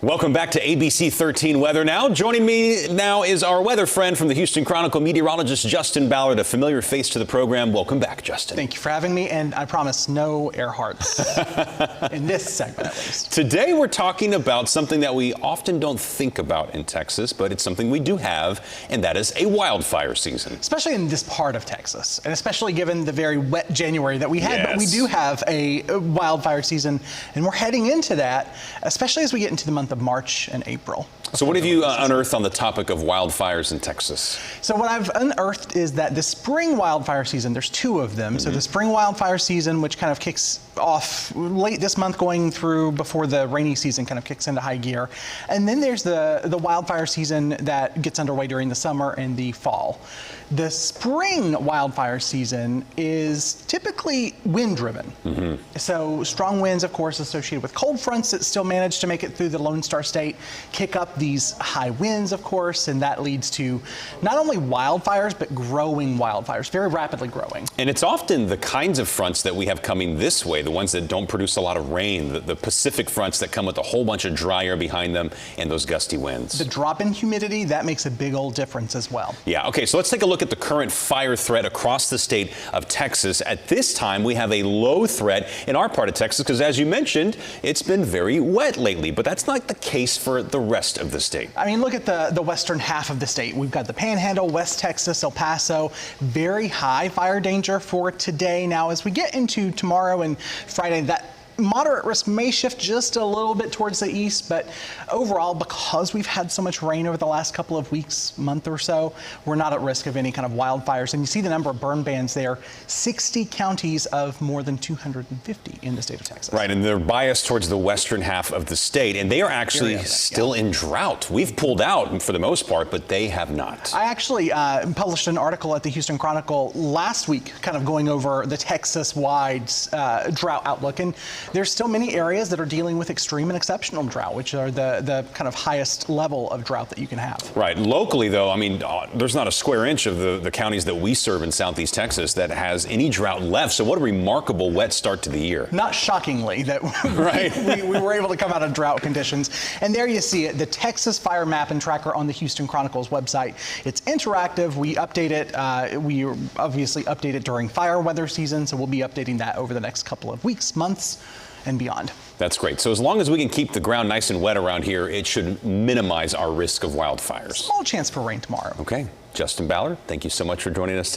Welcome back to ABC 13 Weather Now. Joining me now is our weather friend from the Houston Chronicle, meteorologist Justin Ballard, a familiar face to the program. Welcome back, Justin. Thank you for having me, and I promise no Earharts in this segment at least. Today we're talking about something that we often don't think about in Texas, but it's something we do have, and that is a wildfire season. Especially in this part of Texas, and especially given the very wet January that we had, Yes. but we do have a wildfire season, and we're heading into that, especially as we get into the month of March and April. So what have you unearthed on the topic of wildfires in Texas? So what I've unearthed is that the spring wildfire season, there's two of them. So the spring wildfire season, which kind of kicks off late this month going through before the rainy season kind of kicks into high gear. And then there's the wildfire season that gets underway during the summer and the fall. The spring wildfire season is typically wind driven. So strong winds, of course, associated with cold fronts that still manage to make it through the Lone Star State, kick up these high winds, of course, and that leads to not only wildfires, but growing wildfires, very rapidly growing. And it's often the kinds of fronts that we have coming this way, the ones that don't produce a lot of rain, the Pacific fronts that come with a whole bunch of dry air behind them and those gusty winds. The drop in humidity, that makes a big old difference as well. Yeah, okay, so let's take a look at the current fire threat across the state of Texas. At this time, we have a low threat in our part of Texas because, as you mentioned, it's been very wet lately, but that's not the case for the rest of the state. I mean, look at the western half of the state. We've got the Panhandle, West Texas, El Paso, very high fire danger for today. Now, as we get into tomorrow and Friday, that moderate risk may shift just a little bit towards the east, but overall, because we've had so much rain over the last couple of weeks, month or so, we're not at risk of any kind of wildfires. And you see the number of burn bans there, 60 counties of more than 250 in the state of Texas. Right, and they're biased towards the western half of the state, and they are actually still in drought. We've pulled out for the most part, but they have not. I actually published an article at the Houston Chronicle last week, kind of going over the Texas-wide drought outlook, and there's still many areas that are dealing with extreme and exceptional drought, which are the kind of highest level of drought that you can have. Right. Locally, though, I mean, there's not a square inch of the counties that we serve in Southeast Texas that has any drought left. So what a remarkable wet start to the year. Not shockingly that we were able to come out of drought conditions. And there you see it, the Texas Fire Map and Tracker on the Houston Chronicle's website. It's interactive. We update it. We obviously update it during fire weather season, so we'll be updating that over the next couple of weeks, months, and beyond. That's great. So as long as we can keep the ground nice and wet around here, it should minimize our risk of wildfires. Small chance for rain tomorrow. Okay. Justin Ballard, thank you so much for joining us today.